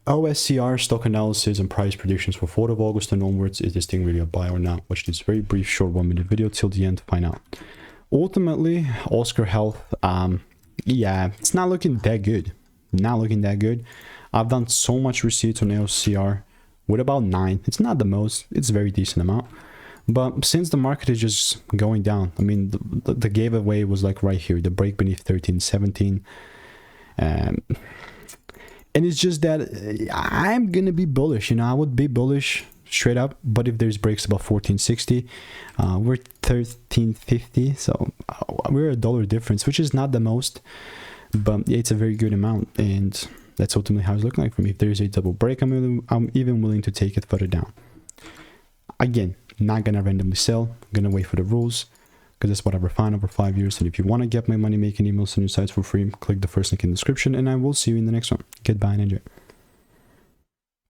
OSCR stock analysis and price predictions for 4th of August and onwards. Is this thing really a buy or not? Watch this very brief short 1-minute video till the end to find out. Ultimately, Oscar Health, yeah, it's not looking that good. Not looking that good. I've done so much receipts on OSCR with about 9. It's not the most, it's a very decent amount. But since the market is just going down, I mean, the giveaway was like right here, the break beneath 1317. And it's just that I'm going to be bullish. You know, I would be bullish straight up. But if there's breaks above 1460, we're 1350. So we're $1 difference, which is not the most. But it's a very good amount. And that's ultimately how it's looking like for me. If there's a double break, I'm even willing to take it further down. Again, not gonna randomly sell. I'm gonna wait for the rules because that's what I've refined over 5 years. And if you want to get my money making emails and insights for free, click the first link in the description, and I will see you in the next one. Goodbye and enjoy.